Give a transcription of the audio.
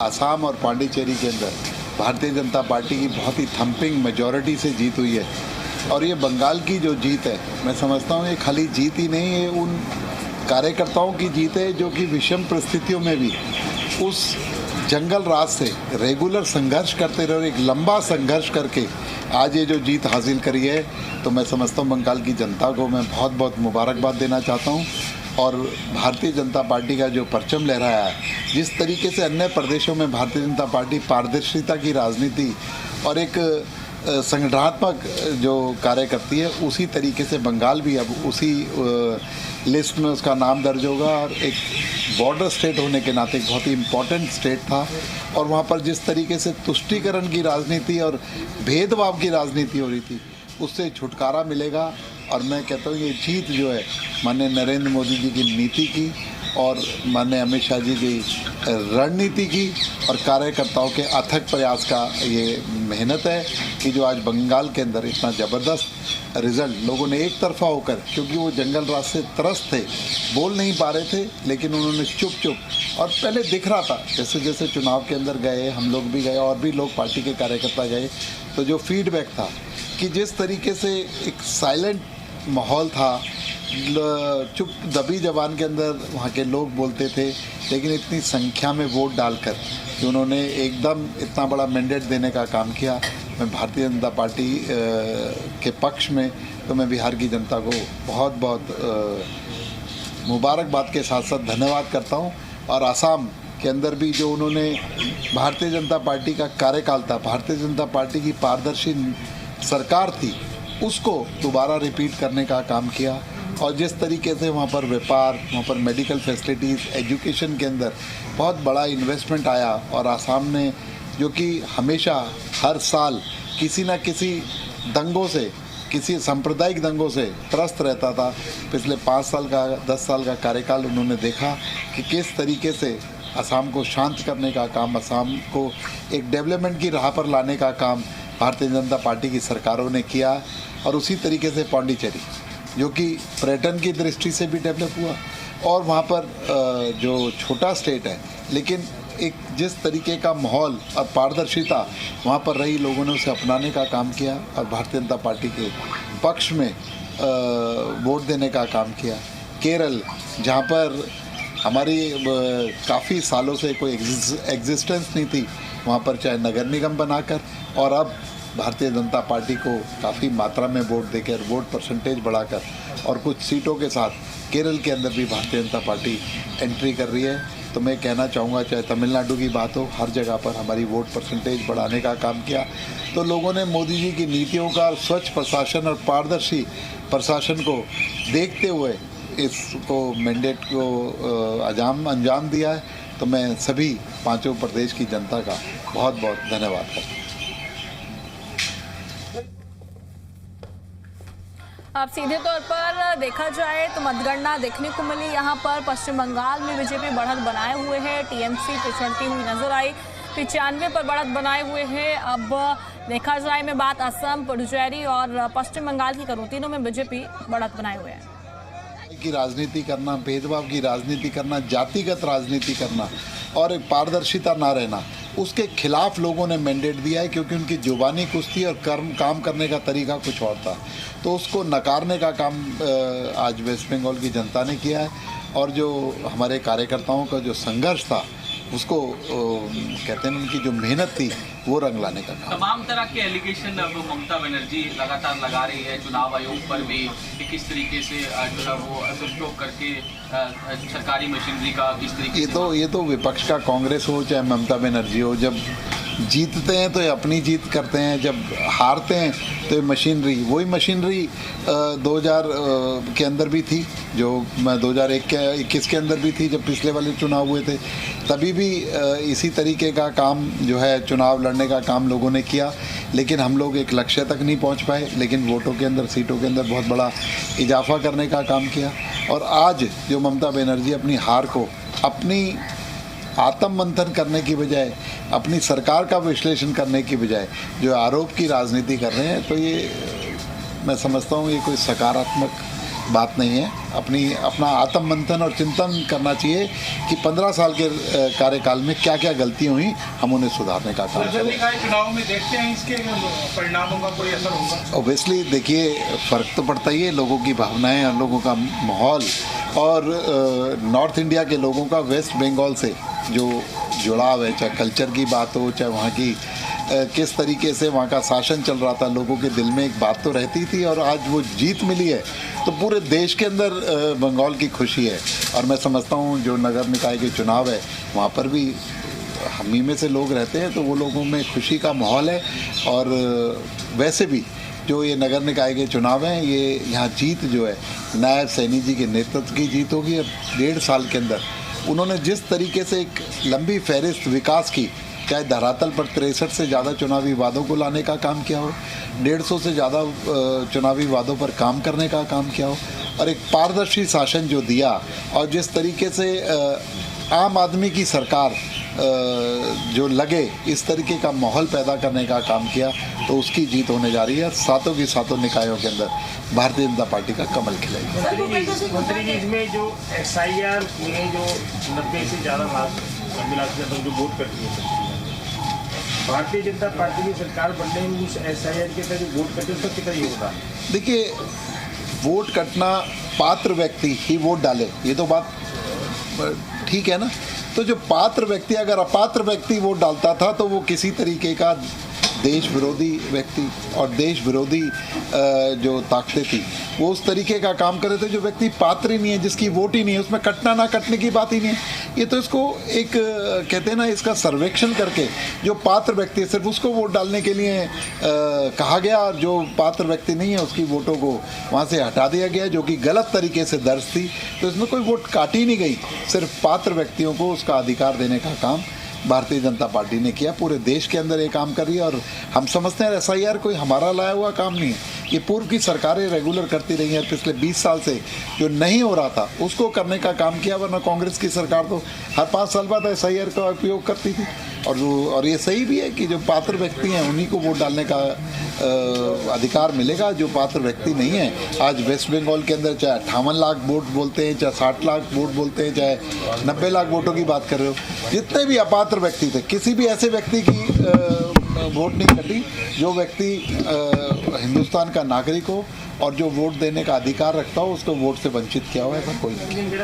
आसाम और पांडिचेरी के अंदर भारतीय जनता पार्टी की बहुत ही थम्पिंग मेजॉरिटी से जीत हुई है। और ये बंगाल की जो जीत है, मैं समझता हूँ ये खाली जीत ही नहीं, ये उन कार्यकर्ताओं की जीत है जो कि विषम परिस्थितियों में भी उस जंगल राज से रेगुलर संघर्ष करते रहे और एक लंबा संघर्ष करके आज ये जो जीत हासिल करी है। तो मैं समझता हूँ बंगाल की जनता को मैं बहुत बहुत मुबारकबाद देना चाहता हूँ। और भारतीय जनता पार्टी का जो परचम लहराया है, जिस तरीके से अन्य प्रदेशों में भारतीय जनता पार्टी पारदर्शिता की राजनीति और एक संगठनात्मक जो कार्य करती है, उसी तरीके से बंगाल भी अब उसी लिस्ट में उसका नाम दर्ज होगा। और एक बॉर्डर स्टेट होने के नाते एक बहुत ही इम्पोर्टेंट स्टेट था और वहाँ पर जिस तरीके से तुष्टीकरण की राजनीति और भेदभाव की राजनीति हो रही थी, उससे छुटकारा मिलेगा। और मैं कहता हूँ ये जीत जो है माननीय नरेंद्र मोदी जी की नीति की और माननीय अमित शाह जी की रणनीति की और कार्यकर्ताओं के अथक प्रयास का ये मेहनत है कि जो आज बंगाल के अंदर इतना ज़बरदस्त रिज़ल्ट लोगों ने एक तरफा होकर, क्योंकि वो जंगल राज से त्रस्त थे, बोल नहीं पा रहे थे, लेकिन उन्होंने चुप और पहले दिख रहा था जैसे जैसे चुनाव के अंदर गए, हम लोग भी गए और भी लोग पार्टी के कार्यकर्ता गए, तो जो फीडबैक था कि जिस तरीके से एक साइलेंट माहौल था, चुप दबी जबान के अंदर वहाँ के लोग बोलते थे, लेकिन इतनी संख्या में वोट डालकर कि उन्होंने एकदम इतना बड़ा मैंडेट देने का काम किया। मैं भारतीय जनता पार्टी के पक्ष में तो मैं बिहार की जनता को बहुत बहुत मुबारकबाद के साथ साथ धन्यवाद करता हूँ। और आसाम के अंदर भी जो उन्होंने भारतीय जनता पार्टी का कार्यकाल था, भारतीय जनता पार्टी की पारदर्शी सरकार थी, उसको दोबारा रिपीट करने का काम किया। और जिस तरीके से वहाँ पर व्यापार, वहाँ पर मेडिकल फैसिलिटीज़, एजुकेशन के अंदर बहुत बड़ा इन्वेस्टमेंट आया। और आसाम ने जो कि हमेशा हर साल किसी न किसी दंगों से, किसी सांप्रदायिक दंगों से त्रस्त रहता था, पिछले 5 साल का 10 साल का कार्यकाल उन्होंने देखा कि किस तरीके से असम को शांत करने का काम, असम को एक डेवलपमेंट की राह पर लाने का काम भारतीय जनता पार्टी की सरकारों ने किया। और उसी तरीके से पांडिचेरी जो कि पर्यटन की दृष्टि से भी डेवलप हुआ और वहाँ पर जो छोटा स्टेट है, लेकिन एक जिस तरीके का माहौल और पारदर्शिता वहाँ पर रही, लोगों ने उसे अपनाने का काम किया और भारतीय जनता पार्टी के पक्ष में वोट देने का काम किया। केरल, जहाँ पर हमारी काफ़ी सालों से कोई एग्जिस्टेंस नहीं थी, वहाँ पर चाहे नगर निगम बनाकर और अब भारतीय जनता पार्टी को काफ़ी मात्रा में वोट देकर, वोट परसेंटेज बढ़ाकर और कुछ सीटों के साथ केरल के अंदर भी भारतीय जनता पार्टी एंट्री कर रही है। तो मैं कहना चाहूँगा, चाहे तमिलनाडु की बात हो, हर जगह पर हमारी वोट परसेंटेज बढ़ाने का काम किया। तो लोगों ने मोदी जी की नीतियों का स्वच्छ प्रशासन और पारदर्शी प्रशासन को देखते हुए इसको मैंडेट को अंजाम दिया है। तो मैं सभी 5 प्रदेश की जनता का बहुत बहुत धन्यवाद करता हूँ। अब सीधे तौर पर देखा जाए तो मतगणना देखने को मिली। यहाँ पर पश्चिम बंगाल में बीजेपी बढ़त बनाए हुए है, टीएमसी पिछड़ती हुई नजर आई, 95 पर बढ़त बनाए हुए है। अब देखा जाए मैं बात असम, पुडुचेरी और पश्चिम बंगाल की करूँ, तीनों में बीजेपी बढ़त बनाए हुए है। की राजनीति करना, भेदभाव की राजनीति करना, जातिगत राजनीति करना और एक पारदर्शिता ना रहना, उसके खिलाफ लोगों ने मैंडेट दिया है, क्योंकि उनकी जुबानी कुछ थी और काम करने का तरीका कुछ और था। तो उसको नकारने का काम आज वेस्ट बंगाल की जनता ने किया है। और जो हमारे कार्यकर्ताओं का जो संघर्ष था, उसको कहते हैं उनकी जो मेहनत थी, वो रंग लाने का काम। तमाम तरह के एलिगेशन अब ममता बनर्जी लगातार लगा रही है, चुनाव आयोग पर भी कि किस तरीके से जो है वो दुरुपयोग करके सरकारी मशीनरी का किस तरीके ये तो विपक्ष का कांग्रेस हो चाहे ममता बनर्जी हो, जब जीतते हैं तो ये अपनी जीत करते हैं, जब हारते हैं तो ये मशीनरी, वही मशीनरी 2000 के अंदर भी थी, जो 2021 के अंदर भी थी, जब पिछले वाले चुनाव हुए थे, तभी भी इसी तरीके का काम जो है चुनाव लड़ने का काम लोगों ने किया। लेकिन हम लोग एक लक्ष्य तक नहीं पहुंच पाए, लेकिन वोटों के अंदर, सीटों के अंदर बहुत बड़ा इजाफा करने का काम किया। और आज जो ममता बनर्जी अपनी हार को अपनी आत्म मंथन करने की बजाय, अपनी सरकार का विश्लेषण करने की बजाय जो आरोप की राजनीति कर रहे हैं, तो ये मैं समझता हूँ ये कोई सकारात्मक बात नहीं है। अपना आत्म मंथन और चिंतन करना चाहिए कि 15 साल के कार्यकाल में क्या क्या गलतियाँ हुई, हम उन्हें सुधारने का काम करें। चुनाव में देखते हैं इसके परिणामों का कोई असर होगा? ऑब्वियसली देखिए, फ़र्क तो पड़ता ही है, लोगों की भावनाएं और लोगों का माहौल, और नॉर्थ इंडिया के लोगों का वेस्ट बंगाल से जो जुड़ाव है, चाहे कल्चर की बात हो, चाहे वहाँ की किस तरीके से वहाँ का शासन चल रहा था, लोगों के दिल में एक बात तो रहती थी, और आज वो जीत मिली है तो पूरे देश के अंदर बंगाल की खुशी है। और मैं समझता हूँ जो नगर निकाय के चुनाव है वहाँ पर भी हम ही में से लोग रहते हैं, तो वो लोगों में खुशी का माहौल है। और वैसे भी जो ये नगर निकाय के चुनाव हैं, ये यहाँ जीत जो है नायब सैनी जी के नेतृत्व की जीत होगी। और 1.5 साल के अंदर उन्होंने जिस तरीके से एक लंबी फहरिस्त विकास की, चाहे धरातल पर 63 से ज़्यादा चुनावी वादों को लाने का काम किया हो, 150 से ज़्यादा चुनावी वादों पर काम करने का काम किया हो, और एक पारदर्शी शासन जो दिया, और जिस तरीके से आम आदमी की सरकार जो लगे, इस तरीके का माहौल पैदा करने का काम किया, तो उसकी जीत होने जा रही है। सातों की सातों निकायों के अंदर भारतीय जनता पार्टी का कमल खिलेगा। मंत्री जी, इसमें जो SIR में जो 90 से ज़्यादा महिला जो वोट करती है, भारतीय जनता पार्टी की सरकार बनने में उस SIR के तहत जो वोट करते हैं उसका कितना योगदान? देखिए, वोट कटना, पात्र व्यक्ति ही वोट डाले, ये तो बात ठीक है ना। तो जो पात्र व्यक्ति, अगर अपात्र व्यक्ति वोट डालता था तो वो किसी तरीके का देश विरोधी व्यक्ति और देश विरोधी जो ताकतें थी वो उस तरीके का काम कर रहे थे। जो व्यक्ति पात्र ही नहीं है, जिसकी वोट ही नहीं है, उसमें कटना ना कटने की बात ही नहीं है। ये तो इसको एक कहते हैं ना, इसका सर्वेक्षण करके जो पात्र व्यक्ति है सिर्फ उसको वोट डालने के लिए कहा गया, और जो पात्र व्यक्ति नहीं है उसकी वोटों को वहाँ से हटा दिया गया, जो कि गलत तरीके से दर्ज थी। तो इसमें कोई वोट काटी नहीं गई, सिर्फ पात्र व्यक्तियों को उसका अधिकार देने का काम भारतीय जनता पार्टी ने किया। पूरे देश के अंदर ये काम कर रही है, और हम समझते हैं SIR कोई हमारा लाया हुआ काम नहीं है, ये पूर्व की सरकारें रेगुलर करती रही हैं। पिछले 20 साल से जो नहीं हो रहा था उसको करने का काम किया, वरना कांग्रेस की सरकार तो हर 5 साल बाद SIR का उपयोग करती थी। और ये सही भी है कि जो पात्र व्यक्ति हैं उन्हीं को वोट डालने का अधिकार मिलेगा। जो पात्र व्यक्ति नहीं है, आज वेस्ट बंगाल के अंदर चाहे 58 लाख वोट बोलते हैं, चाहे 60 लाख वोट बोलते हैं, चाहे 90 लाख वोटों की बात कर रहे हो, जितने भी अपात्र व्यक्ति थे, किसी भी ऐसे व्यक्ति की वोट नहीं कटी जो व्यक्ति हिंदुस्तान का नागरिक हो और जो वोट देने का अधिकार रखता हो, उसको वोट से वंचित किया हो, ऐसा कोई नहीं।